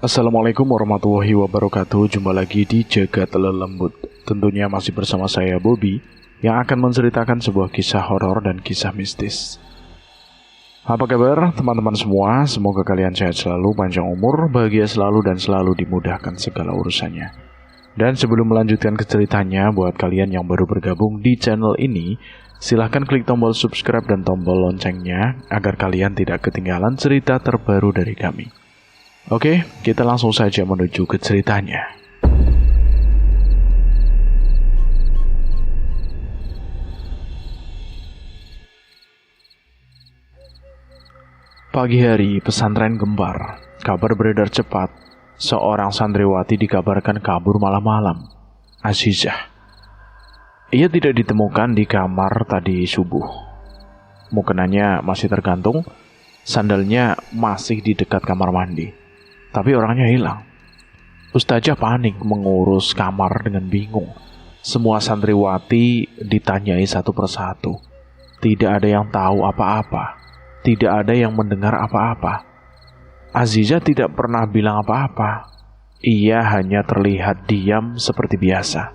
Assalamualaikum warahmatullahi wabarakatuh. Jumpa lagi di Jagat Lelembut. Tentunya masih bersama saya Bobby yang akan menceritakan sebuah kisah horor dan kisah mistis. Apa kabar teman-teman semua? Semoga kalian sehat selalu, panjang umur, bahagia selalu dan selalu dimudahkan segala urusannya. Dan sebelum melanjutkan ke ceritanya, buat kalian yang baru bergabung di channel ini, silahkan klik tombol subscribe dan tombol loncengnya agar kalian tidak ketinggalan cerita terbaru dari kami. Oke, kita langsung saja menuju ke ceritanya. Pagi hari, pesantren Gembar. Kabar beredar cepat. Seorang santriwati dikabarkan kabur malam-malam. Azizah. Ia tidak ditemukan di kamar tadi subuh. Mukenanya masih tergantung, sandalnya masih di dekat kamar mandi. Tapi orangnya hilang. Ustazah panik mengurus kamar dengan bingung. Semua santriwati ditanyai satu persatu. Tidak ada yang tahu apa-apa. Tidak ada yang mendengar apa-apa. Azizah tidak pernah bilang apa-apa. Ia hanya terlihat diam seperti biasa.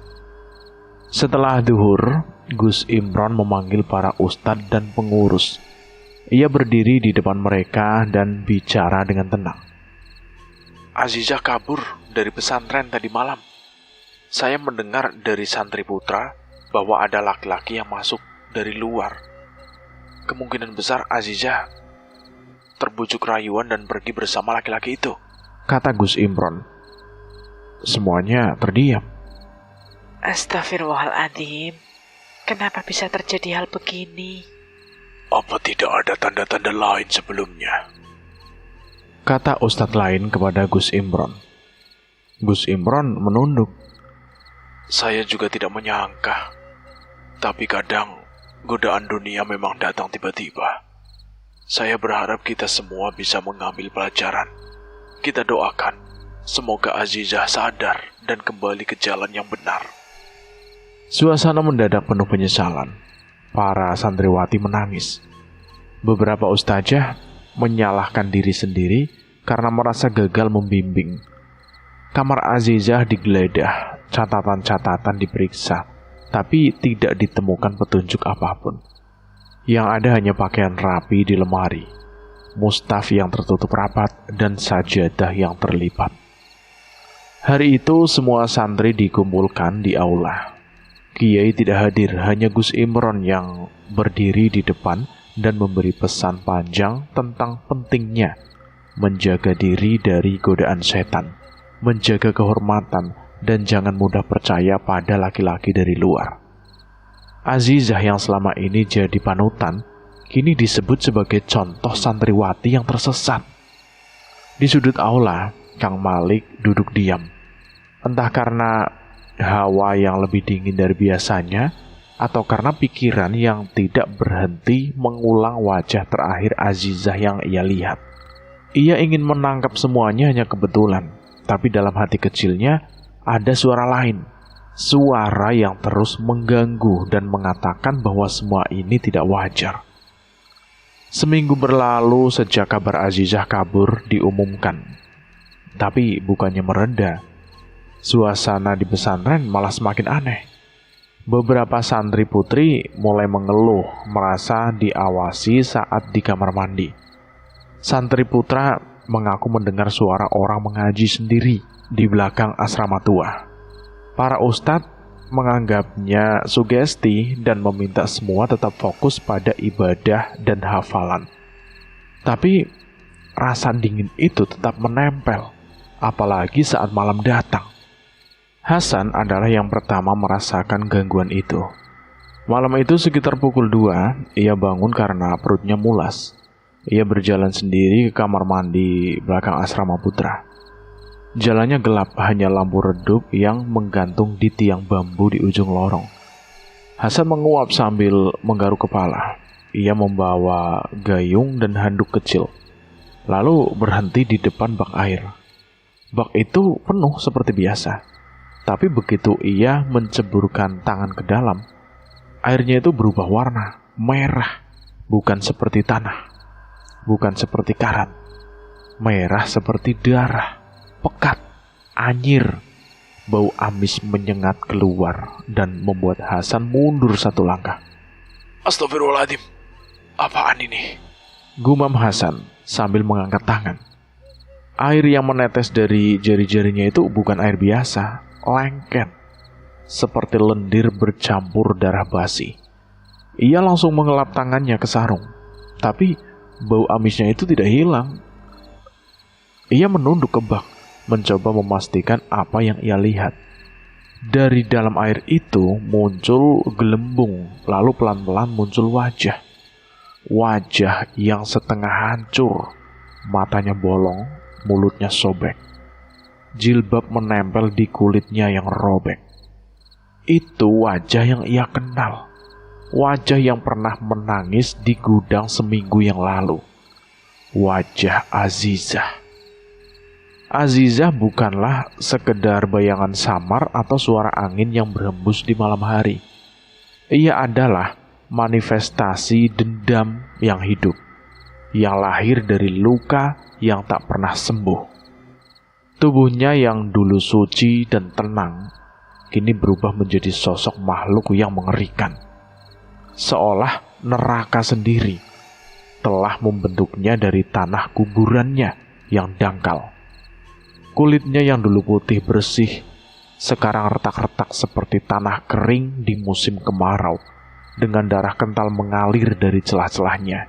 Setelah duhur, Gus Imron memanggil para ustadz dan pengurus. Ia berdiri di depan mereka dan bicara dengan tenang. Azizah kabur dari pesantren tadi malam. Saya mendengar dari santri putra bahwa ada laki-laki yang masuk dari luar. Kemungkinan besar Azizah terbujuk rayuan dan pergi bersama laki-laki itu, kata Gus Imron. Semuanya terdiam. Astagfirullahaladzim, kenapa bisa terjadi hal begini? Apa tidak ada tanda-tanda lain sebelumnya? Kata ustadz lain kepada Gus Imron. Gus Imron menunduk. Saya juga tidak menyangka. Tapi kadang godaan dunia memang datang tiba-tiba. Saya berharap kita semua bisa mengambil pelajaran. Kita doakan, semoga Azizah sadar dan kembali ke jalan yang benar. Suasana mendadak penuh penyesalan. Para santriwati menangis. Beberapa ustazah menyalahkan diri sendiri karena merasa gagal membimbing. Kamar Azizah digeledah, catatan-catatan diperiksa, tapi tidak ditemukan petunjuk apapun. Yang ada hanya pakaian rapi di lemari, mustaf yang tertutup rapat, dan sajadah yang terlipat. Hari itu semua santri dikumpulkan di aula. Kiai tidak hadir, hanya Gus Imron yang berdiri di depan dan memberi pesan panjang tentang pentingnya menjaga diri dari godaan setan, menjaga kehormatan, dan jangan mudah percaya pada laki-laki dari luar. Azizah yang selama ini jadi panutan, kini disebut sebagai contoh santriwati yang tersesat. Di sudut aula, Kang Malik duduk diam. Entah karena hawa yang lebih dingin dari biasanya, atau karena pikiran yang tidak berhenti mengulang wajah terakhir Azizah yang ia lihat. Ia ingin menangkap semuanya hanya kebetulan, tapi dalam hati kecilnya ada suara lain. Suara yang terus mengganggu dan mengatakan bahwa semua ini tidak wajar. Seminggu berlalu sejak kabar Azizah kabur diumumkan. Tapi bukannya mereda, suasana di pesantren malah semakin aneh. Beberapa santri putri mulai mengeluh merasa diawasi saat di kamar mandi. Santri putra mengaku mendengar suara orang mengaji sendiri di belakang asrama tua. Para ustadz menganggapnya sugesti dan meminta semua tetap fokus pada ibadah dan hafalan. Tapi rasa dingin itu tetap menempel, apalagi saat malam datang. Hasan adalah yang pertama merasakan gangguan itu. Malam itu sekitar pukul 2, ia bangun karena perutnya mulas. Ia berjalan sendiri ke kamar mandi belakang asrama putra. Jalannya gelap, hanya lampu redup yang menggantung di tiang bambu di ujung lorong. Hasan menguap sambil menggaruk kepala. Ia membawa gayung dan handuk kecil, lalu berhenti di depan bak air. Bak itu penuh seperti biasa. Tapi begitu ia menceburkan tangan ke dalam, airnya itu berubah warna, merah. Bukan seperti tanah, bukan seperti karat. Merah seperti darah, pekat, anyir. Bau amis menyengat keluar dan membuat Hasan mundur satu langkah. Astagfirullahaladzim, apaan ini? Gumam Hasan sambil mengangkat tangan. Air yang menetes dari jari-jarinya itu bukan air biasa, lengket. Seperti lendir bercampur darah basi. Ia langsung mengelap tangannya ke sarung. Tapi bau amisnya itu tidak hilang. Ia menunduk ke bak, mencoba memastikan apa yang ia lihat. Dari dalam air itu muncul gelembung, lalu pelan-pelan muncul wajah. Wajah yang setengah hancur, matanya bolong, mulutnya sobek. Jilbab menempel di kulitnya yang robek. Itu wajah yang ia kenal. Wajah yang pernah menangis di gudang seminggu yang lalu. Wajah Azizah. Azizah bukanlah sekedar bayangan samar atau suara angin yang berhembus di malam hari. Ia adalah manifestasi dendam yang hidup, yang lahir dari luka yang tak pernah sembuh. Tubuhnya yang dulu suci dan tenang, kini berubah menjadi sosok makhluk yang mengerikan. Seolah neraka sendiri telah membentuknya dari tanah kuburannya yang dangkal. Kulitnya yang dulu putih bersih, sekarang retak-retak seperti tanah kering di musim kemarau, dengan darah kental mengalir dari celah-celahnya.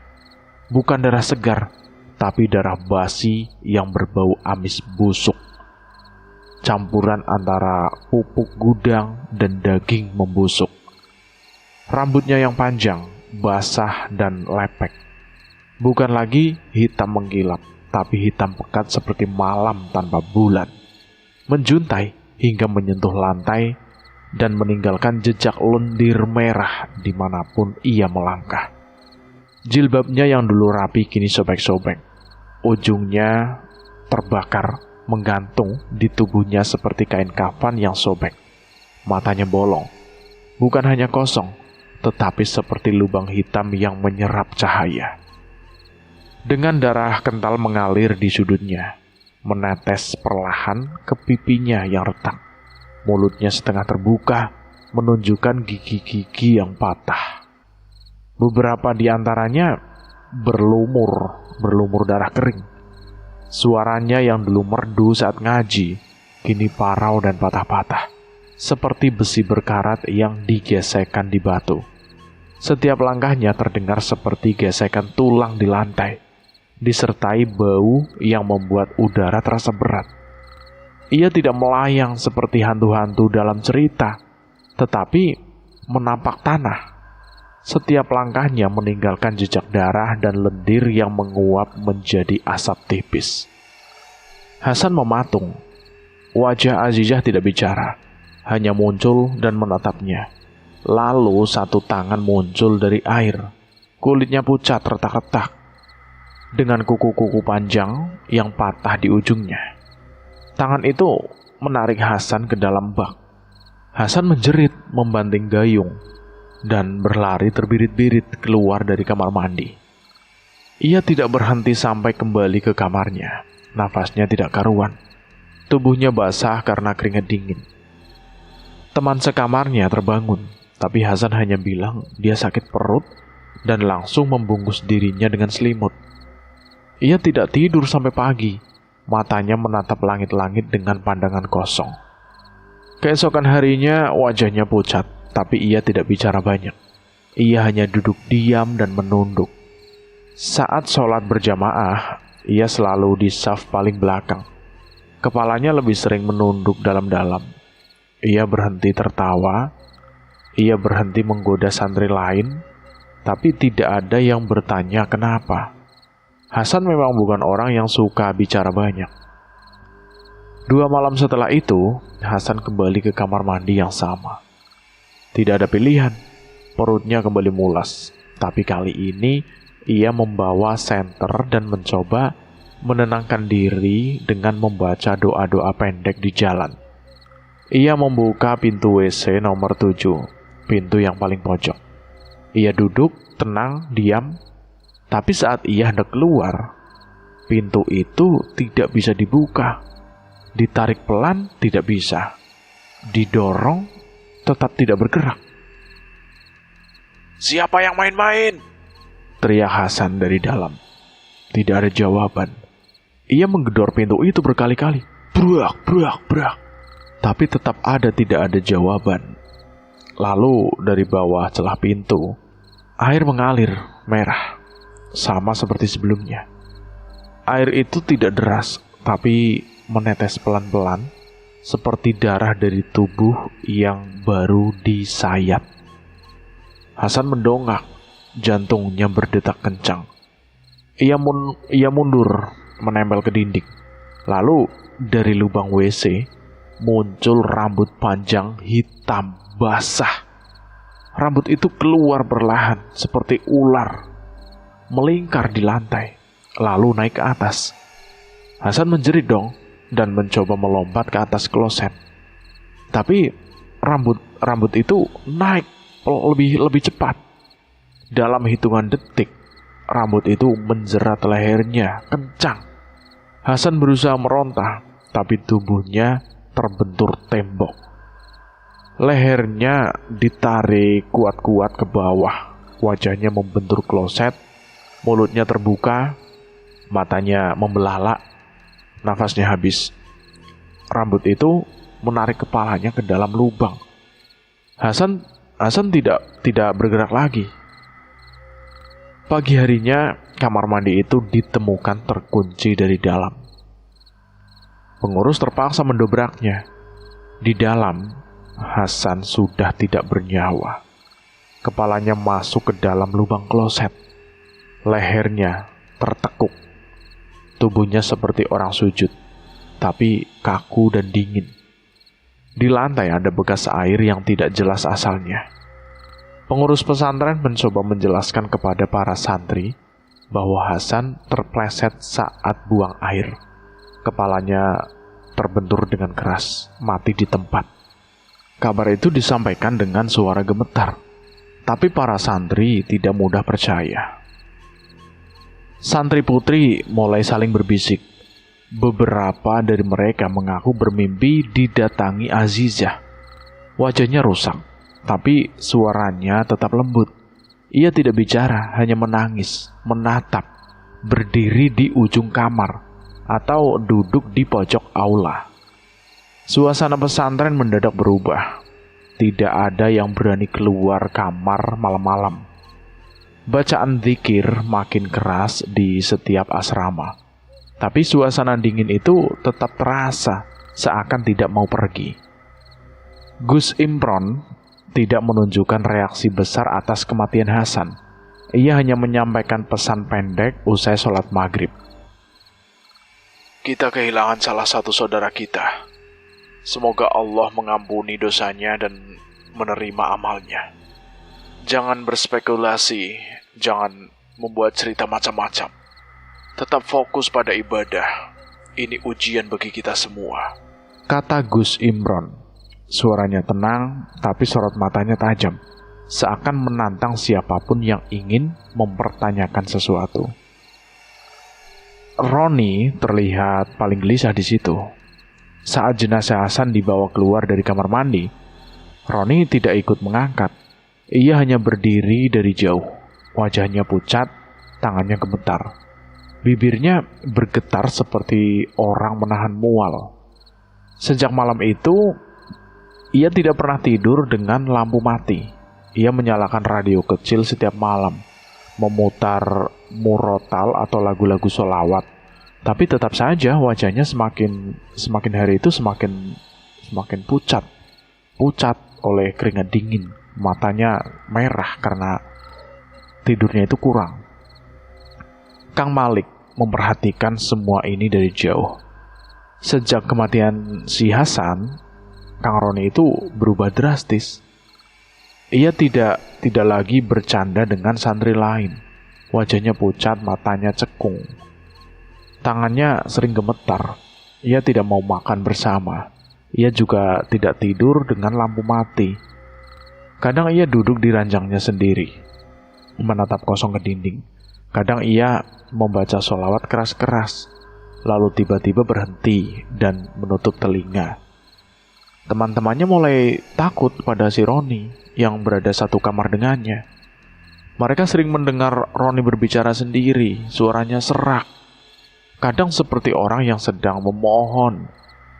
Bukan darah segar, tapi darah basi yang berbau amis busuk. Campuran antara pupuk gudang dan daging membusuk. Rambutnya yang panjang, basah dan lepek. Bukan lagi hitam mengkilap, tapi hitam pekat seperti malam tanpa bulan. Menjuntai hingga menyentuh lantai dan meninggalkan jejak lendir merah dimanapun ia melangkah. Jilbabnya yang dulu rapi kini sobek-sobek. Ujungnya terbakar, menggantung di tubuhnya seperti kain kafan yang sobek. Matanya bolong. Bukan hanya kosong, tetapi seperti lubang hitam yang menyerap cahaya. Dengan darah kental mengalir di sudutnya, menetes perlahan ke pipinya yang retak. Mulutnya setengah terbuka, menunjukkan gigi-gigi yang patah. Beberapa di antaranya berlumur darah kering. Suaranya yang dulu merdu saat ngaji, kini parau dan patah-patah, seperti besi berkarat yang digesekkan di batu. Setiap langkahnya terdengar seperti gesekan tulang di lantai, disertai bau yang membuat udara terasa berat. Ia tidak melayang seperti hantu-hantu dalam cerita, tetapi menapak tanah. Setiap langkahnya meninggalkan jejak darah dan lendir yang menguap menjadi asap tipis. Hasan mematung. Wajah Azizah tidak bicara, hanya muncul dan menatapnya. Lalu satu tangan muncul dari air. Kulitnya pucat retak-retak, dengan kuku-kuku panjang yang patah di ujungnya. Tangan itu menarik Hasan ke dalam bak. Hasan menjerit membanting gayung dan berlari terbirit-birit keluar dari kamar mandi. Ia tidak berhenti sampai kembali ke kamarnya. Nafasnya tidak karuan. Tubuhnya basah karena keringat dingin. Teman sekamarnya terbangun, tapi Hasan hanya bilang dia sakit perut dan langsung membungkus dirinya dengan selimut. Ia tidak tidur sampai pagi, matanya menatap langit-langit dengan pandangan kosong. Keesokan harinya wajahnya pucat, tapi ia tidak bicara banyak. Ia hanya duduk diam dan menunduk. Saat sholat berjamaah, ia selalu di saf paling belakang. Kepalanya lebih sering menunduk dalam-dalam. Ia berhenti tertawa, ia berhenti menggoda santri lain, tapi tidak ada yang bertanya kenapa. Hasan memang bukan orang yang suka bicara banyak. 2 malam setelah itu, Hasan kembali ke kamar mandi yang sama. Tidak ada pilihan, perutnya kembali mulas. Tapi kali ini, ia membawa senter dan mencoba menenangkan diri dengan membaca doa-doa pendek di jalan. Ia membuka pintu WC nomor 7, pintu yang paling pojok. Ia duduk, tenang, diam. Tapi saat ia hendak keluar, pintu itu tidak bisa dibuka. Ditarik pelan tidak bisa. Didorong tetap tidak bergerak. Siapa yang main-main? Teriak Hasan dari dalam. Tidak ada jawaban. Ia menggedor pintu itu berkali-kali. Brak, brak, brak. Tapi tetap tidak ada jawaban. Lalu dari bawah celah pintu, air mengalir merah. Sama seperti sebelumnya. Air itu tidak deras, tapi menetes pelan-pelan, seperti darah dari tubuh yang baru disayat. Hasan mendongak, jantungnya berdetak kencang. Ia mundur, menempel ke dinding. Lalu dari lubang WC muncul rambut panjang hitam basah. Rambut itu keluar perlahan seperti ular, melingkar di lantai, lalu naik ke atas. Hasan menjerit dong dan mencoba melompat ke atas kloset. Tapi rambut itu naik lebih cepat. Dalam hitungan detik, rambut itu menjerat lehernya kencang. Hasan berusaha meronta, tapi tubuhnya terbentur tembok. Lehernya ditarik kuat-kuat ke bawah. Wajahnya membentur kloset, mulutnya terbuka, matanya membelalak, nafasnya habis. Rambut itu menarik kepalanya ke dalam lubang. Hasan tidak bergerak lagi. Pagi harinya, kamar mandi itu ditemukan terkunci dari dalam. Pengurus terpaksa mendobraknya. Di dalam, Hasan sudah tidak bernyawa. Kepalanya masuk ke dalam lubang kloset. Lehernya tertekuk. Tubuhnya seperti orang sujud, tapi kaku dan dingin. Di lantai ada bekas air yang tidak jelas asalnya. Pengurus pesantren mencoba menjelaskan kepada para santri bahwa Hasan terpleset saat buang air. Kepalanya terbentur dengan keras, mati di tempat. Kabar itu disampaikan dengan suara gemetar, tapi para santri tidak mudah percaya. Santri putri mulai saling berbisik. Beberapa dari mereka mengaku bermimpi didatangi Azizah. Wajahnya rusak, tapi suaranya tetap lembut. Ia tidak bicara, hanya menangis, menatap, berdiri di ujung kamar, atau duduk di pojok aula. Suasana pesantren mendadak berubah. Tidak ada yang berani keluar kamar malam-malam. Bacaan zikir makin keras di setiap asrama. Tapi suasana dingin itu tetap terasa, seakan tidak mau pergi. Gus Imron tidak menunjukkan reaksi besar atas kematian Hasan. Ia hanya menyampaikan pesan pendek usai sholat maghrib. Kita kehilangan salah satu saudara kita. Semoga Allah mengampuni dosanya dan menerima amalnya. Jangan berspekulasi, jangan membuat cerita macam-macam. Tetap fokus pada ibadah. Ini ujian bagi kita semua, kata Gus Imron. Suaranya tenang, tapi sorot matanya tajam, seakan menantang siapapun yang ingin mempertanyakan sesuatu. Roni terlihat paling gelisah di situ. Saat jenazah Hasan dibawa keluar dari kamar mandi, Roni tidak ikut mengangkat. Ia hanya berdiri dari jauh. Wajahnya pucat, tangannya gemetar. Bibirnya bergetar seperti orang menahan mual. Sejak malam itu, ia tidak pernah tidur dengan lampu mati. Ia menyalakan radio kecil setiap malam, memutar murotal atau lagu-lagu sholawat. Tapi tetap saja wajahnya semakin hari itu semakin pucat oleh keringat dingin. Matanya merah karena tidurnya itu kurang. Kang Malik memperhatikan semua ini dari jauh. Sejak kematian si Hasan, Kang Roni itu berubah drastis. Ia tidak lagi bercanda dengan santri lain. Wajahnya pucat, matanya cekung. Tangannya sering gemetar. Ia tidak mau makan bersama. Ia juga tidak tidur dengan lampu mati. Kadang ia duduk di ranjangnya sendiri, menatap kosong ke dinding. Kadang ia membaca sholawat keras-keras. lalu tiba-tiba berhenti dan menutup telinga. Teman-temannya mulai takut pada si Roni yang berada satu kamar dengannya. Mereka sering mendengar Roni berbicara sendiri, suaranya serak. Kadang seperti orang yang sedang memohon.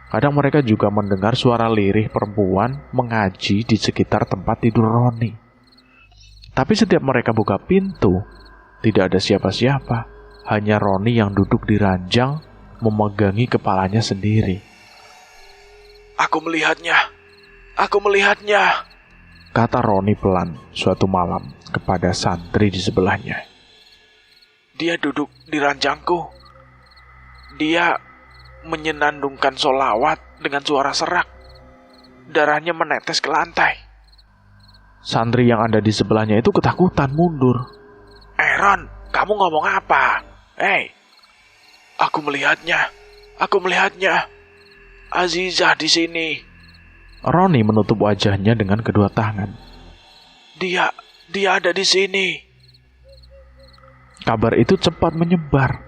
Kadang mereka juga mendengar suara lirih perempuan mengaji di sekitar tempat tidur Roni. Tapi setiap mereka buka pintu, tidak ada siapa-siapa. Hanya Roni yang duduk di ranjang, memegangi kepalanya sendiri. Aku melihatnya, kata Roni pelan suatu malam kepada santri di sebelahnya. Dia duduk di ranjangku. Dia menyenandungkan sholawat dengan suara serak. Darahnya menetes ke lantai. Santri yang ada di sebelahnya itu ketakutan mundur. Ron, kamu ngomong apa? Aku melihatnya. Azizah di sini. Roni menutup wajahnya dengan kedua tangan. Dia ada di sini. Kabar itu cepat menyebar.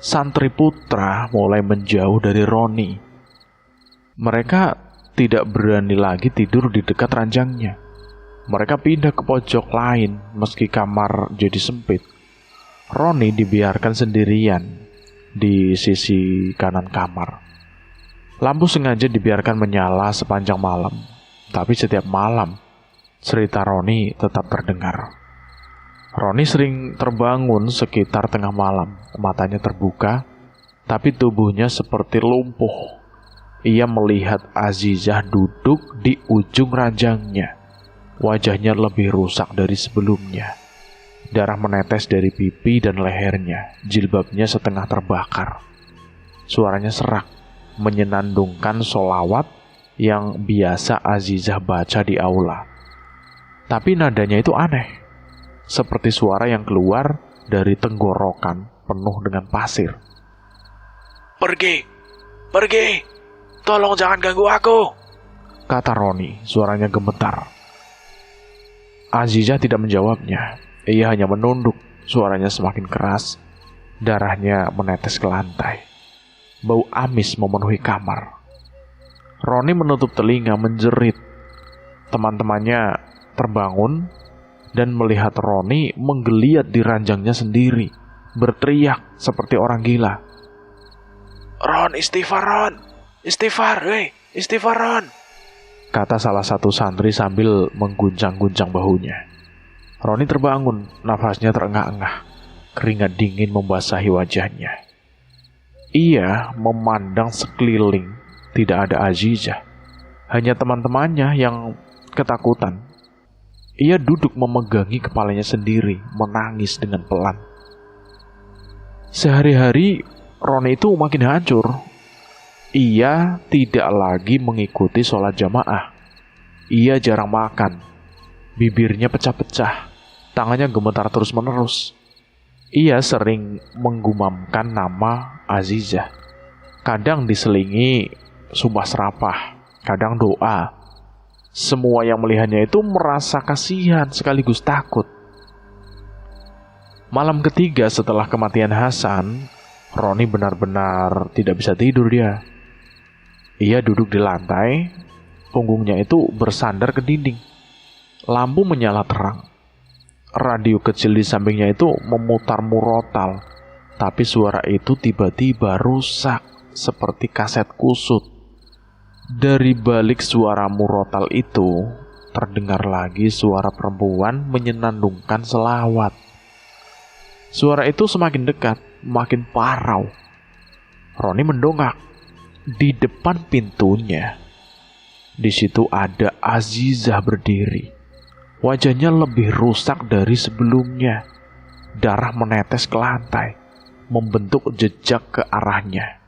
Santri putra mulai menjauh dari Roni. Mereka tidak berani lagi tidur di dekat ranjangnya. Mereka pindah ke pojok lain meski kamar jadi sempit. Roni dibiarkan sendirian di sisi kanan kamar. Lampu sengaja dibiarkan menyala sepanjang malam. Tapi setiap malam, cerita Roni tetap terdengar. Roni sering terbangun sekitar tengah malam. Matanya terbuka, tapi tubuhnya seperti lumpuh. Ia melihat Azizah duduk di ujung ranjangnya. Wajahnya lebih rusak dari sebelumnya. Darah menetes dari pipi dan lehernya. Jilbabnya setengah terbakar. Suaranya serak, menyenandungkan sholawat yang biasa Azizah baca di aula. Tapi nadanya itu aneh. Seperti suara yang keluar dari tenggorokan penuh dengan pasir. Pergi, tolong jangan ganggu aku, kata Roni, suaranya gemetar. Azizah tidak menjawabnya. Ia hanya menunduk, suaranya semakin keras. Darahnya menetes ke lantai. Bau amis memenuhi kamar. Roni menutup telinga menjerit. Teman-temannya terbangun dan melihat Roni menggeliat di ranjangnya sendiri, berteriak seperti orang gila. Ron, istighfar, Ron, kata salah satu santri sambil mengguncang-guncang bahunya. Roni terbangun, nafasnya terengah-engah, keringat dingin membasahi wajahnya. Ia memandang sekeliling, tidak ada Azizah, hanya teman-temannya yang ketakutan. Ia duduk memegangi kepalanya sendiri, menangis dengan pelan. Sehari-hari, Roni itu makin hancur. Ia tidak lagi mengikuti sholat jamaah. Ia jarang makan. Bibirnya pecah-pecah. Tangannya gemetar terus-menerus. Ia sering menggumamkan nama Azizah. Kadang diselingi sumpah serapah, kadang doa. Semua yang melihatnya itu merasa kasihan sekaligus takut. Malam ketiga setelah kematian Hasan, Roni benar-benar tidak bisa tidur dia. Ia duduk di lantai, punggungnya itu bersandar ke dinding. Lampu menyala terang. Radio kecil di sampingnya itu memutar murotal, tapi suara itu tiba-tiba rusak seperti kaset kusut. Dari balik suara murotal itu, terdengar lagi suara perempuan menyenandungkan selawat. Suara itu semakin dekat, makin parau. Roni mendongak. Di depan pintunya, di situ ada Azizah berdiri. Wajahnya lebih rusak dari sebelumnya. Darah menetes ke lantai, membentuk jejak ke arahnya.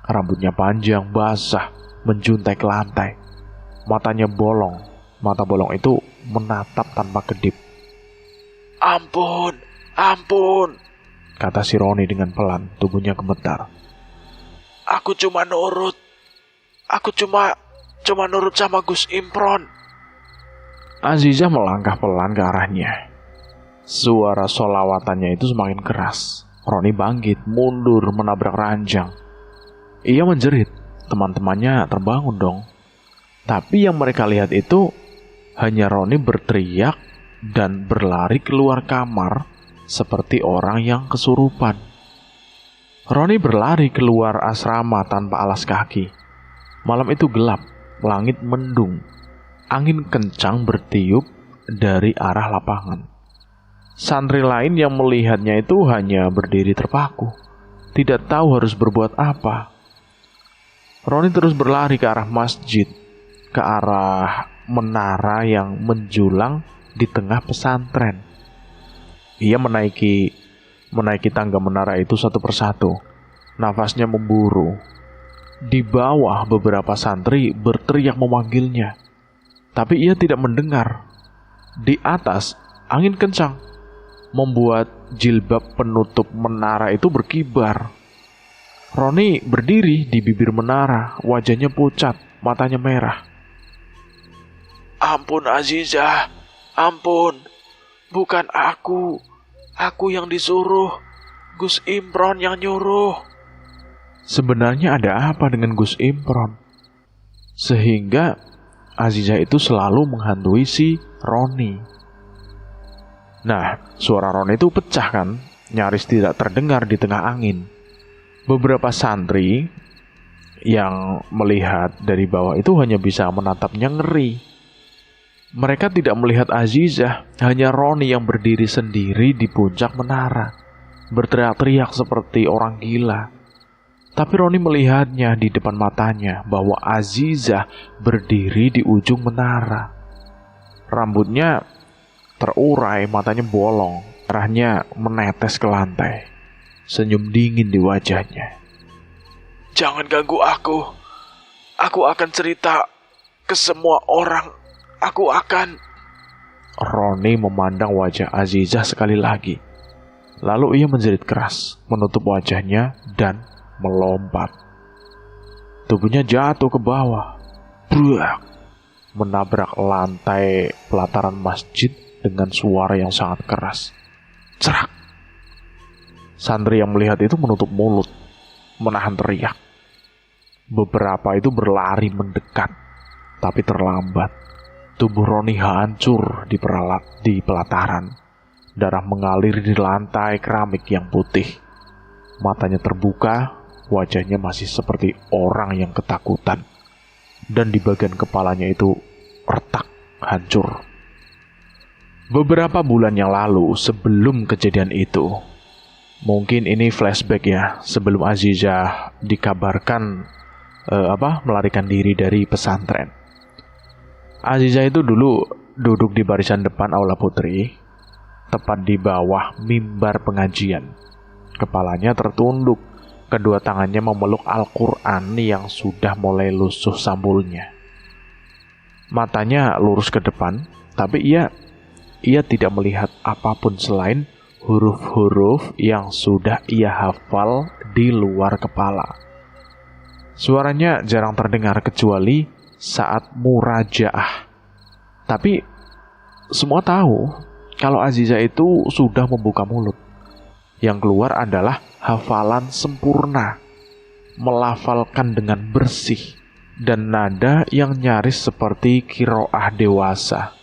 Rambutnya panjang, basah, menjuntai ke lantai. Matanya bolong. Mata bolong itu menatap tanpa kedip. Ampun, kata si Roni dengan pelan, tubuhnya gemetar. Aku cuma nurut sama Gus Imron. Azizah melangkah pelan ke arahnya. Suara sholawatannya itu semakin keras. Roni bangkit, mundur, menabrak ranjang. Ia menjerit, teman-temannya terbangun dong. Tapi yang mereka lihat itu hanya Roni berteriak dan berlari keluar kamar seperti orang yang kesurupan. Roni berlari keluar asrama tanpa alas kaki. Malam itu gelap, langit mendung, angin kencang bertiup dari arah lapangan. Santri lain yang melihatnya itu hanya berdiri terpaku, tidak tahu harus berbuat apa. Roni terus berlari ke arah masjid, ke arah menara yang menjulang di tengah pesantren. Ia menaiki tangga menara itu satu persatu. Nafasnya memburu. Di bawah beberapa santri berteriak memanggilnya, tapi ia tidak mendengar. Di atas angin kencang membuat jilbab penutup menara itu berkibar. Roni berdiri di bibir menara, wajahnya pucat, matanya merah. Ampun Azizah, ampun. Bukan aku yang disuruh. Gus Imron yang nyuruh. Sebenarnya ada apa dengan Gus Imron? Sehingga Azizah itu selalu menghantui si Roni. Nah, suara Roni itu pecah kan, nyaris tidak terdengar di tengah angin. Beberapa santri yang melihat dari bawah itu hanya bisa menatapnya ngeri. Mereka tidak melihat Azizah, hanya Roni yang berdiri sendiri di puncak menara, berteriak-teriak seperti orang gila. Tapi Roni melihatnya di depan matanya bahwa Azizah berdiri di ujung menara. Rambutnya terurai, matanya bolong, darahnya menetes ke lantai. Senyum dingin di wajahnya. Jangan ganggu aku. Aku akan cerita ke semua orang. Aku akan... Roni memandang wajah Azizah sekali lagi. Lalu ia menjerit keras, menutup wajahnya dan melompat. Tubuhnya jatuh ke bawah, bruak, menabrak lantai pelataran masjid dengan suara yang sangat keras. Cerak. Santri yang melihat itu menutup mulut, menahan teriak. Beberapa itu berlari mendekat, tapi terlambat. Tubuh Roni hancur di pelataran. Darah mengalir di lantai keramik yang putih. Matanya terbuka, wajahnya masih seperti orang yang ketakutan. Dan di bagian kepalanya itu retak, hancur. Beberapa bulan yang lalu, sebelum kejadian itu, mungkin ini flashback ya, sebelum Azizah dikabarkan melarikan diri dari pesantren. Azizah itu dulu duduk di barisan depan aula putri, tepat di bawah mimbar pengajian. Kepalanya tertunduk, kedua tangannya memeluk Al-Quran yang sudah mulai lusuh sampulnya. Matanya lurus ke depan, tapi ia tidak melihat apapun selain huruf-huruf yang sudah ia hafal di luar kepala. Suaranya jarang terdengar kecuali saat murajaah. Tapi semua tahu kalau Azizah itu sudah membuka mulut. Yang keluar adalah hafalan sempurna, melafalkan dengan bersih, dan nada yang nyaris seperti qiraah dewasa.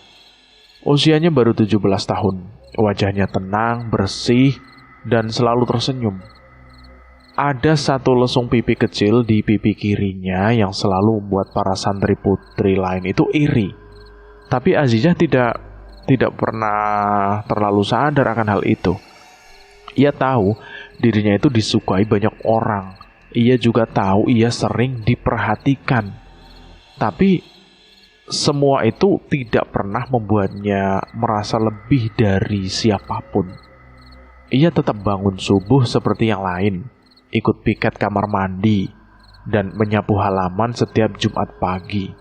Usianya baru 17 tahun, wajahnya tenang, bersih, dan selalu tersenyum. Ada satu lesung pipi kecil di pipi kirinya yang selalu membuat para santri putri lain itu iri. Tapi Azizah tidak pernah terlalu sadar akan hal itu. Ia tahu dirinya itu disukai banyak orang. Ia juga tahu ia sering diperhatikan. Tapi semua itu tidak pernah membuatnya merasa lebih dari siapapun. Ia tetap bangun subuh seperti yang lain, ikut piket kamar mandi, dan menyapu halaman setiap Jumat pagi.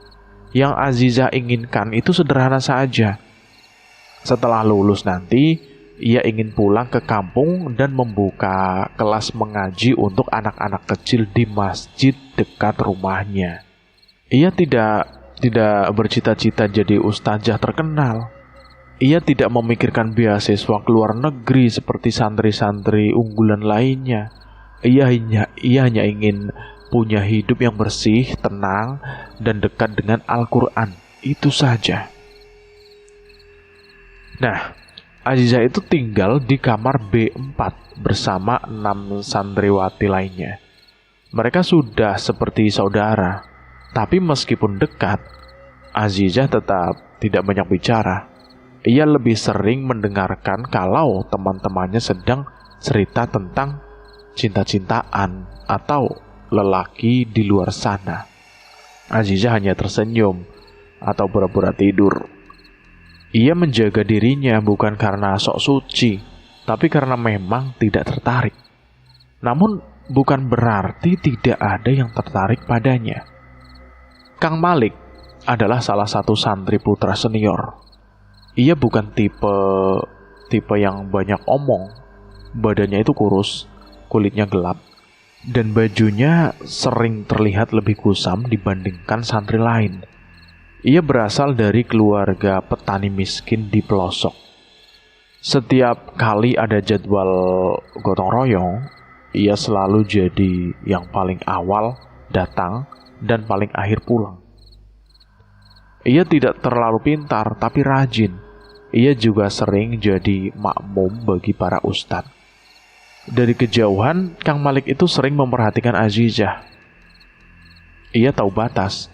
Yang Azizah inginkan itu sederhana saja. Setelah lulus nanti, ia ingin pulang ke kampung dan membuka kelas mengaji untuk anak-anak kecil di masjid dekat rumahnya. Ia tidak bercita-cita jadi ustazah terkenal. Ia tidak memikirkan beasiswa ke luar negeri seperti santri-santri unggulan lainnya. Ia hanya ingin punya hidup yang bersih, tenang, dan dekat dengan Al-Quran. Itu saja. Nah, Azizah itu tinggal di kamar B4 bersama 6 santriwati lainnya. Mereka sudah seperti saudara, tapi meskipun dekat, Azizah tetap tidak banyak bicara. Ia lebih sering mendengarkan kalau teman-temannya sedang cerita tentang cinta-cintaan atau lelaki di luar sana. Azizah hanya tersenyum atau pura-pura tidur. Ia menjaga dirinya bukan karena sok suci, tapi karena memang tidak tertarik. Namun bukan berarti tidak ada yang tertarik padanya. Kang Malik adalah salah satu santri putra senior. Ia bukan tipe yang banyak omong. Badannya itu kurus, kulitnya gelap, dan bajunya sering terlihat lebih kusam dibandingkan santri lain. Ia berasal dari keluarga petani miskin di pelosok. Setiap kali ada jadwal gotong royong, ia selalu jadi yang paling awal datang dan paling akhir pulang. Ia tidak terlalu pintar, tapi rajin. Ia juga sering jadi makmum bagi para ustadz. Dari kejauhan, Kang Malik itu sering memperhatikan Azizah. Ia tahu batas.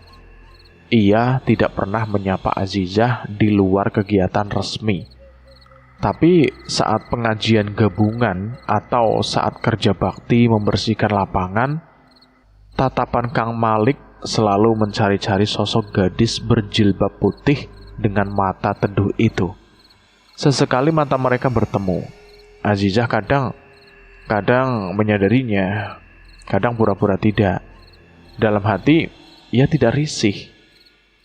Ia tidak pernah menyapa Azizah di luar kegiatan resmi. Tapi saat pengajian gabungan atau saat kerja bakti membersihkan lapangan, tatapan Kang Malik selalu mencari-cari sosok gadis berjilbab putih dengan mata teduh itu. Sesekali mata mereka bertemu. Azizah kadang menyadarinya, kadang pura-pura tidak. Dalam hati, ia tidak risih.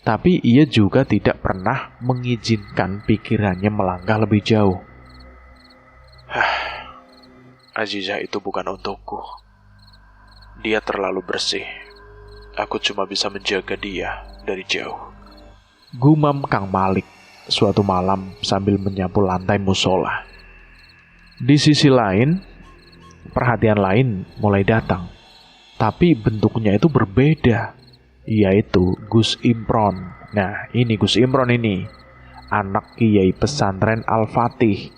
Tapi ia juga tidak pernah mengizinkan pikirannya melangkah lebih jauh. Azizah itu bukan untukku. Dia terlalu bersih. Aku cuma bisa menjaga dia dari jauh. Gumam Kang Malik suatu malam sambil menyapu lantai musola. Di sisi lain, perhatian lain mulai datang. Tapi bentuknya itu berbeda, yaitu Gus Imron. Nah, ini Gus Imron ini, anak kiai pesantren Al-Fatih,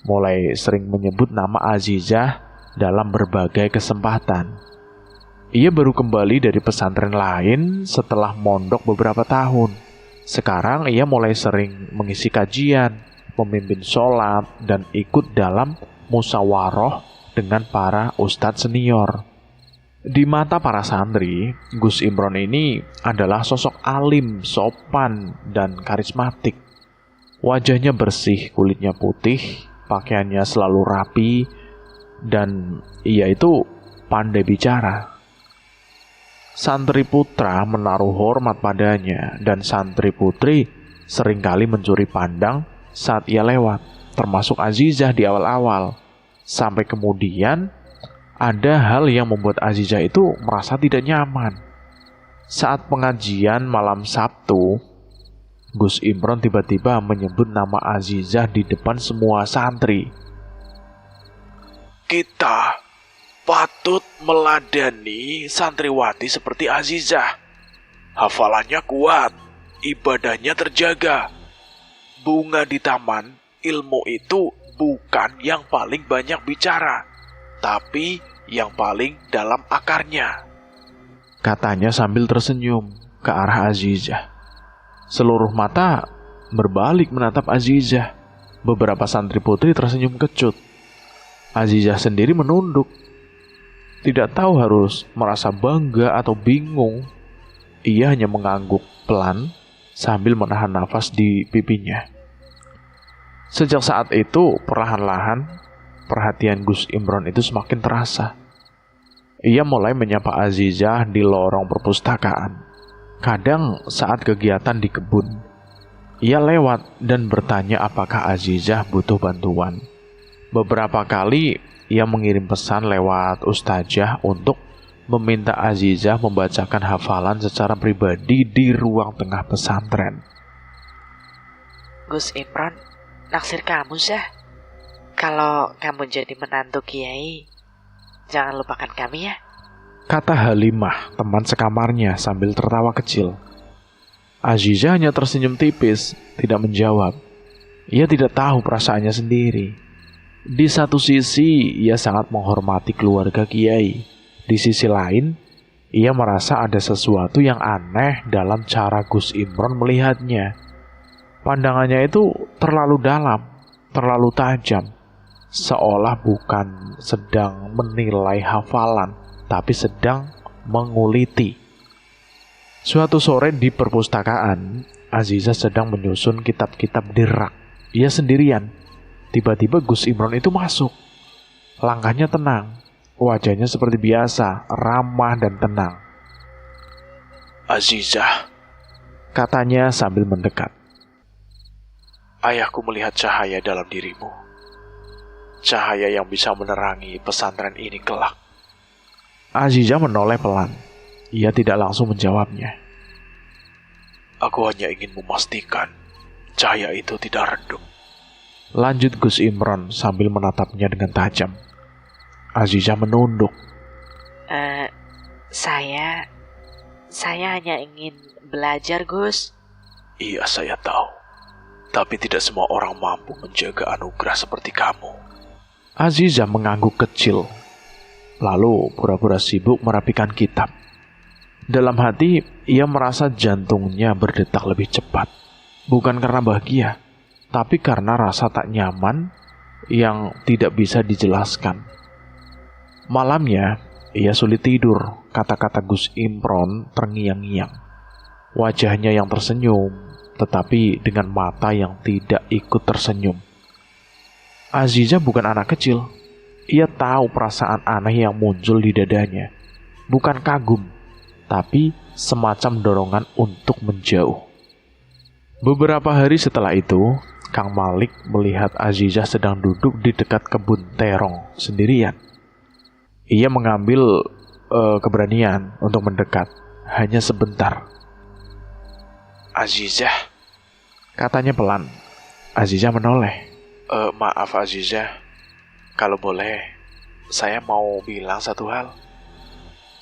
mulai sering menyebut nama Azizah dalam berbagai kesempatan. Ia baru kembali dari pesantren lain setelah mondok beberapa tahun. Sekarang ia mulai sering mengisi kajian, memimpin sholat, dan ikut dalam musyawarah dengan para ustadz senior. Di mata para santri, Gus Imron ini adalah sosok alim, sopan, dan karismatik. Wajahnya bersih, kulitnya putih, pakaiannya selalu rapi, dan ia itu pandai bicara. Santri putra menaruh hormat padanya, dan santri putri seringkali mencuri pandang saat ia lewat, termasuk Azizah di awal-awal. Sampai kemudian ada hal yang membuat Azizah itu merasa tidak nyaman. Saat pengajian malam Sabtu, Gus Imron tiba-tiba menyebut nama Azizah di depan semua santri. Kita patut meladani santriwati seperti Azizah. Hafalannya kuat, ibadahnya terjaga. Bunga di taman, ilmu itu bukan yang paling banyak bicara, tapi yang paling dalam akarnya, katanya sambil tersenyum ke arah Azizah. Seluruh mata berbalik menatap Azizah. Beberapa santri putri tersenyum kecut. Azizah sendiri menunduk. Tidak tahu harus merasa bangga atau bingung. Ia hanya mengangguk pelan sambil menahan nafas di pipinya. Sejak saat itu, perlahan-lahan perhatian Gus Imron itu semakin terasa. Ia mulai menyapa Azizah di lorong perpustakaan. Kadang saat kegiatan di kebun, ia lewat dan bertanya apakah Azizah butuh bantuan. Beberapa kali ia mengirim pesan lewat ustazah untuk meminta Azizah membacakan hafalan secara pribadi di ruang tengah pesantren. Gus Imron, naksir kamu, Zah. Kalau kamu jadi menantu Kiai, jangan lupakan kami ya. Kata Halimah, teman sekamarnya sambil tertawa kecil. Aziza hanya tersenyum tipis, tidak menjawab. Ia tidak tahu perasaannya sendiri. Di satu sisi, ia sangat menghormati keluarga Kiai. Di sisi lain, ia merasa ada sesuatu yang aneh dalam cara Gus Imron melihatnya. Pandangannya itu terlalu dalam, terlalu tajam, seolah bukan sedang menilai hafalan, tapi sedang menguliti. Suatu sore di perpustakaan, Aziza sedang menyusun kitab-kitab di rak. Ia sendirian. Tiba-tiba Gus Imron itu masuk. Langkahnya tenang, wajahnya seperti biasa, ramah dan tenang. Azizah, Katanya sambil mendekat. ayahku melihat cahaya dalam dirimu. Cahaya yang bisa menerangi pesantren ini kelak. Aziza menoleh pelan. Ia tidak langsung menjawabnya. Aku hanya ingin memastikan cahaya itu tidak redup. Lanjut Gus Imron sambil menatapnya dengan tajam. Aziza menunduk. Saya hanya ingin belajar, Gus. Iya, saya tahu. Tapi tidak semua orang mampu menjaga anugerah seperti kamu. Aziza mengangguk kecil, lalu pura-pura sibuk merapikan kitab. Dalam hati, ia merasa jantungnya berdetak lebih cepat. Bukan karena bahagia, tapi karena rasa tak nyaman yang tidak bisa dijelaskan. Malamnya, ia sulit tidur. Kata-kata Gus Imron terngiang-ngiang. Wajahnya yang tersenyum, tetapi dengan mata yang tidak ikut tersenyum. Aziza bukan anak kecil. Ia tahu perasaan aneh yang muncul di dadanya. Bukan kagum, tapi semacam dorongan untuk menjauh. Beberapa hari setelah itu, Kang Malik melihat Aziza sedang duduk di dekat kebun terong sendirian. Ia mengambil keberanian untuk mendekat, hanya sebentar. Azizah, Katanya pelan. Aziza menoleh. Maaf Azizah, kalau boleh, saya mau bilang satu hal.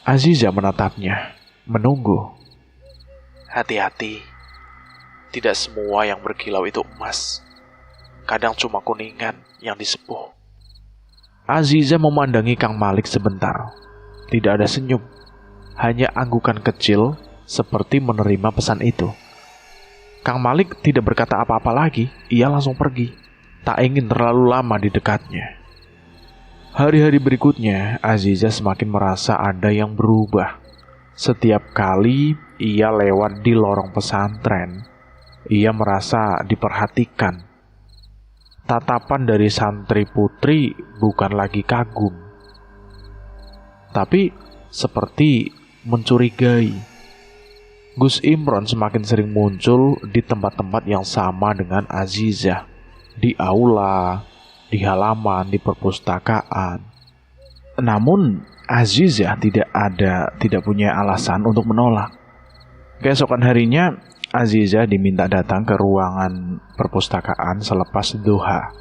Aziza menatapnya, menunggu. Hati-hati, tidak semua yang berkilau itu emas. Kadang cuma kuningan yang disepuh. Aziza memandangi Kang Malik sebentar. Tidak ada senyum, hanya anggukan kecil seperti menerima pesan itu. Kang Malik tidak berkata apa-apa lagi, ia langsung pergi. Tak ingin terlalu lama di dekatnya. Hari-hari berikutnya, Aziza semakin merasa ada yang berubah. Setiap kali ia lewat di lorong pesantren, ia merasa diperhatikan. Tatapan dari santri putri bukan lagi kagum, tapi seperti mencurigai. Gus Imron semakin sering muncul di tempat-tempat yang sama dengan Aziza. Di aula, di halaman, di perpustakaan. Namun, Aziza tidak punya alasan untuk menolak. Keesokan harinya, Aziza diminta datang ke ruangan perpustakaan selepas duha.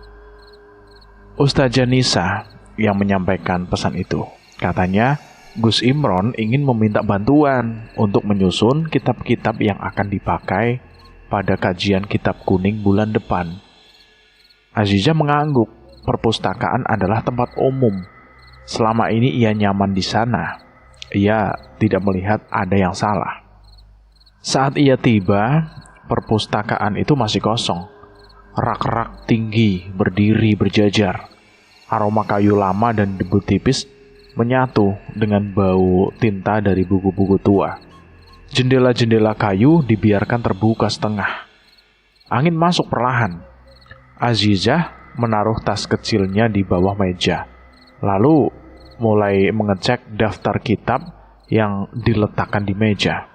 Ustazah Nisa yang menyampaikan pesan itu. Katanya, Gus Imron ingin meminta bantuan untuk menyusun kitab-kitab yang akan dipakai pada kajian kitab kuning bulan depan. Aziza mengangguk. Perpustakaan adalah tempat umum. Selama ini ia nyaman di sana. Ia tidak melihat ada yang salah. Saat ia tiba, perpustakaan itu masih kosong. Rak-rak tinggi berdiri berjajar. Aroma kayu lama dan debu tipis menyatu dengan bau tinta dari buku-buku tua. Jendela-jendela kayu dibiarkan terbuka setengah. Angin masuk perlahan. Aziza menaruh tas kecilnya di bawah meja, lalu mulai mengecek daftar kitab yang diletakkan di meja.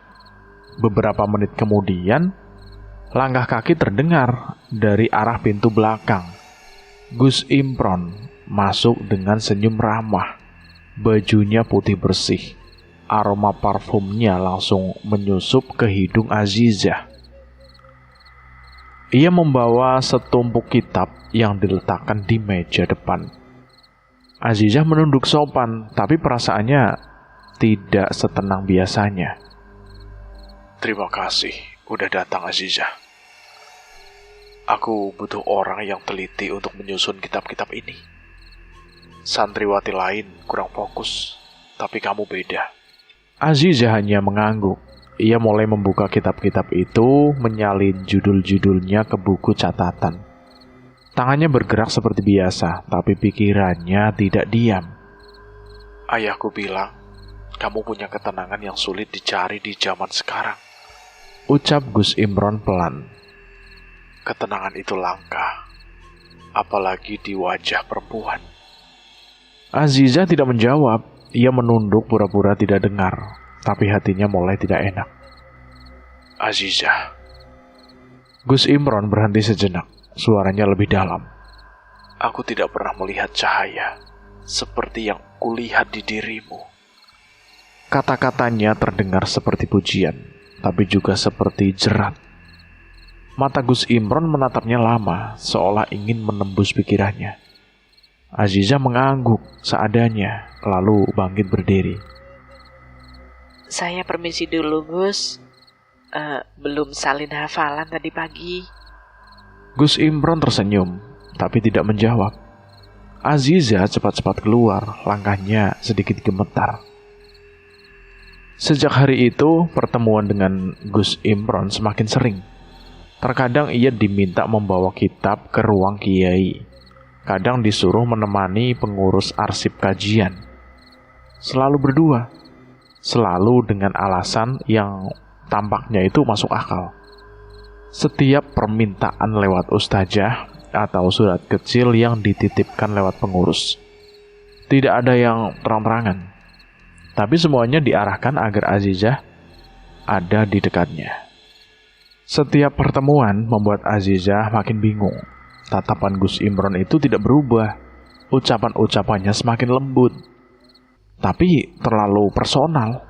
Beberapa menit kemudian, langkah kaki terdengar dari arah pintu belakang. Gus Imron masuk dengan senyum ramah. Bajunya putih bersih. Aroma parfumnya langsung menyusup ke hidung Aziza. Ia membawa setumpuk kitab yang diletakkan di meja depan. Azizah menunduk sopan, tapi perasaannya tidak setenang biasanya. Terima kasih udah datang, Azizah. Aku butuh orang yang teliti untuk menyusun kitab-kitab ini. Santriwati lain kurang fokus, tapi kamu beda. Azizah hanya mengangguk. Ia mulai membuka kitab-kitab itu, menyalin judul-judulnya ke buku catatan. Tangannya bergerak seperti biasa, tapi pikirannya tidak diam. Ayahku bilang, kamu punya ketenangan yang sulit dicari di zaman sekarang. Ucap Gus Imron pelan. Ketenangan itu langka, apalagi di wajah perempuan. Azizah tidak menjawab. Ia menunduk pura-pura tidak dengar, tapi hatinya mulai tidak enak. Azizah. Gus Imron berhenti sejenak, suaranya lebih dalam. Aku tidak pernah melihat cahaya seperti yang kulihat di dirimu. Kata-katanya terdengar seperti pujian, tapi juga seperti jerat. Mata Gus Imron menatapnya lama, seolah ingin menembus pikirannya. Azizah mengangguk seadanya, lalu bangkit berdiri. Saya permisi dulu, Gus. Belum salin hafalan tadi pagi. Gus Imron tersenyum, tapi tidak menjawab. Azizah cepat-cepat keluar, langkahnya sedikit gemetar. Sejak hari itu, pertemuan dengan Gus Imron semakin sering. Terkadang ia diminta membawa kitab ke ruang kiai. Kadang disuruh menemani pengurus arsip kajian. Selalu berdua. Selalu dengan alasan yang tampaknya itu masuk akal. Setiap permintaan lewat ustazah atau surat kecil yang dititipkan lewat pengurus. Tidak ada yang terang-terangan. Tapi semuanya diarahkan agar Azizah ada di dekatnya. Setiap pertemuan membuat Azizah makin bingung. Tatapan Gus Imron itu tidak berubah. Ucapan-ucapannya semakin lembut, tapi terlalu personal.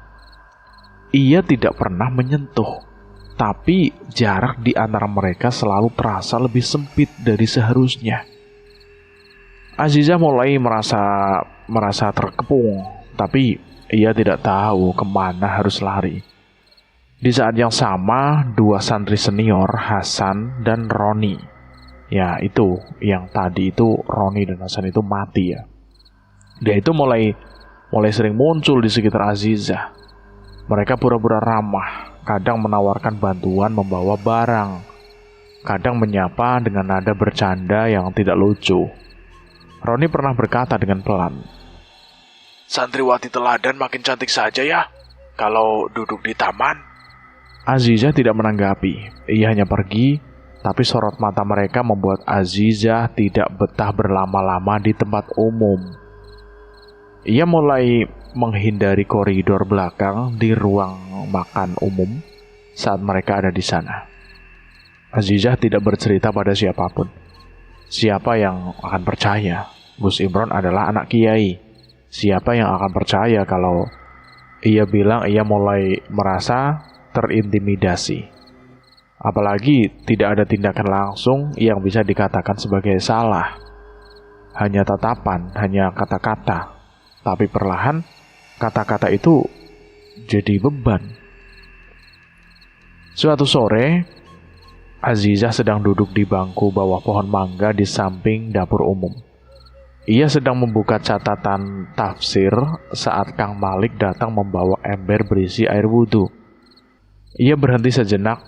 Ia tidak pernah menyentuh, tapi jarak di antara mereka selalu terasa lebih sempit dari seharusnya. Azizah mulai merasa terkepung, tapi ia tidak tahu kemana harus lari. Di saat yang sama, dua santri senior, Hasan dan Roni. Ya, itu yang tadi itu Roni dan Hasan itu mati ya. Dia itu mulai sering muncul di sekitar Azizah. Mereka pura-pura ramah, kadang menawarkan bantuan membawa barang, kadang menyapa dengan nada bercanda yang tidak lucu. Roni pernah berkata dengan pelan, Santriwati teladan makin cantik saja ya, kalau duduk di taman. Azizah tidak menanggapi. Ia hanya pergi. Tapi sorot mata mereka membuat Azizah tidak betah berlama-lama di tempat umum. Ia mulai menghindari koridor belakang di ruang makan umum saat mereka ada di sana. Azizah tidak bercerita pada siapapun. Siapa yang akan percaya Gus Imron adalah anak kiai? Siapa yang akan percaya kalau ia bilang ia mulai merasa terintimidasi? Apalagi tidak ada tindakan langsung yang bisa dikatakan sebagai salah. Hanya tatapan, hanya kata-kata. Tapi perlahan, kata-kata itu jadi beban. Suatu sore, Azizah sedang duduk di bangku bawah pohon mangga di samping dapur umum. Ia sedang membuka catatan tafsir saat Kang Malik datang membawa ember berisi air wudhu. Ia berhenti sejenak,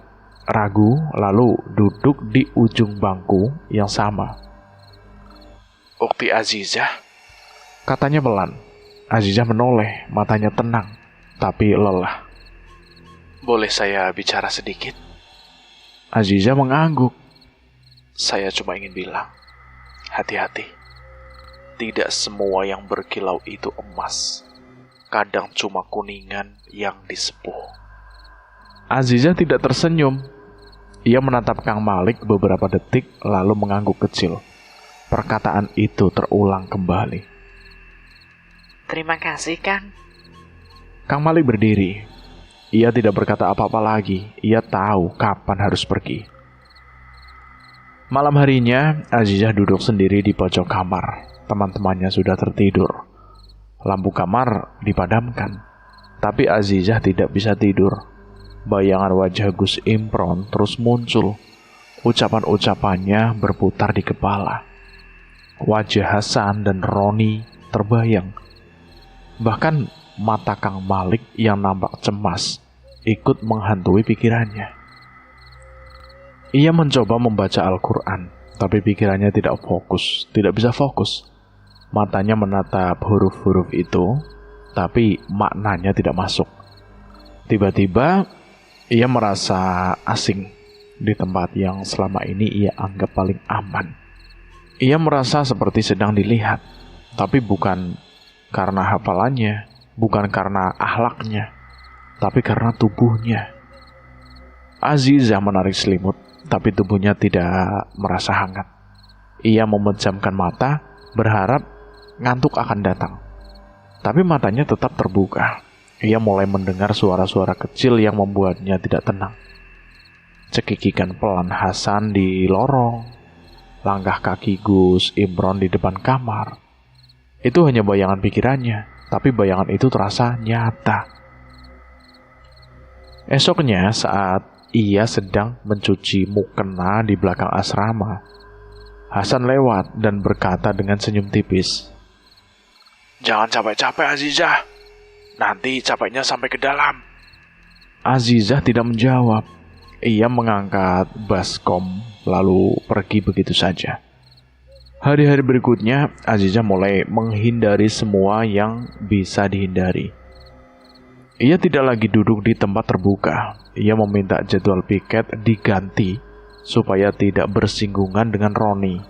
ragu, lalu duduk di ujung bangku yang sama. Ukti Azizah, Katanya pelan. Azizah menoleh, matanya tenang, tapi lelah. boleh saya bicara sedikit? Azizah mengangguk. Saya cuma ingin bilang, hati-hati. Tidak semua yang berkilau itu emas. Kadang cuma kuningan yang disepuh. Azizah tidak tersenyum. Ia menatap Kang Malik beberapa detik, lalu mengangguk kecil. Perkataan itu terulang kembali. Terima kasih, Kang. Kang Malik berdiri. Ia tidak berkata apa-apa lagi. Ia tahu kapan harus pergi. Malam harinya, Azizah duduk sendiri di pojok kamar. Teman-temannya sudah tertidur. Lampu kamar dipadamkan. Tapi Azizah tidak bisa tidur. Bayangan wajah Gus Imron terus muncul. Ucapan-ucapannya berputar di kepala. Wajah Hasan dan Roni terbayang. Bahkan mata Kang Malik yang nampak cemas ikut menghantui pikirannya. Ia mencoba membaca Al-Quran, tapi pikirannya tidak bisa fokus. Matanya menatap huruf-huruf itu, tapi maknanya tidak masuk. Tiba-tiba, ia merasa asing di tempat yang selama ini ia anggap paling aman. Ia merasa seperti sedang dilihat, tapi bukan karena hafalannya, bukan karena akhlaknya, tapi karena tubuhnya. Azizah menarik selimut, tapi tubuhnya tidak merasa hangat. Ia memejamkan mata, berharap ngantuk akan datang. Tapi matanya tetap terbuka. Ia mulai mendengar suara-suara kecil yang membuatnya tidak tenang. Cekikikan pelan Hasan di lorong, langkah kaki Gus Imron di depan kamar. Itu hanya bayangan pikirannya, tapi bayangan itu terasa nyata. Esoknya saat ia sedang mencuci mukena di belakang asrama, Hasan lewat dan berkata dengan senyum tipis, "Jangan capek-capek Azizah, nanti capeknya sampai ke dalam." Azizah tidak menjawab. Ia mengangkat baskom lalu pergi begitu saja. Hari-hari berikutnya, Azizah mulai menghindari semua yang bisa dihindari. Ia tidak lagi duduk di tempat terbuka. Ia meminta jadwal piket diganti supaya tidak bersinggungan dengan Roni.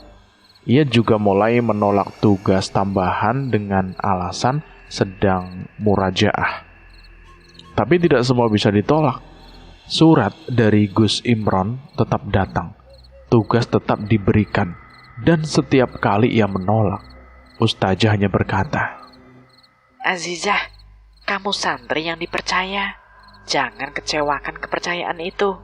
Ia juga mulai menolak tugas tambahan dengan alasan sedang murajaah. Tapi tidak semua bisa ditolak. Surat dari Gus Imron tetap datang. Tugas tetap diberikan. Dan setiap kali ia menolak, Ustazah hanya berkata, Azizah, kamu santri yang dipercaya. Jangan kecewakan kepercayaan itu.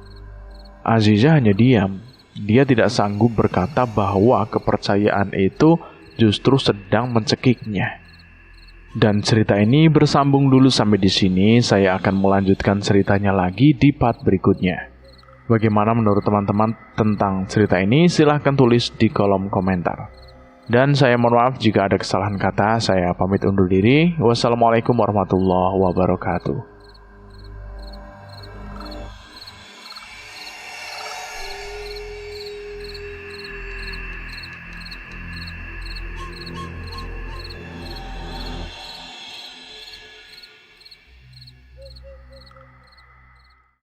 Azizah hanya diam. Dia tidak sanggup berkata bahwa kepercayaan itu justru sedang mencekiknya. Dan cerita ini bersambung dulu sampai di sini. Saya akan melanjutkan ceritanya lagi di part berikutnya. Bagaimana menurut teman-teman tentang cerita ini? Silahkan tulis di kolom komentar. Dan saya mohon maaf jika ada kesalahan kata. Saya pamit undur diri. Wassalamualaikum warahmatullahi wabarakatuh.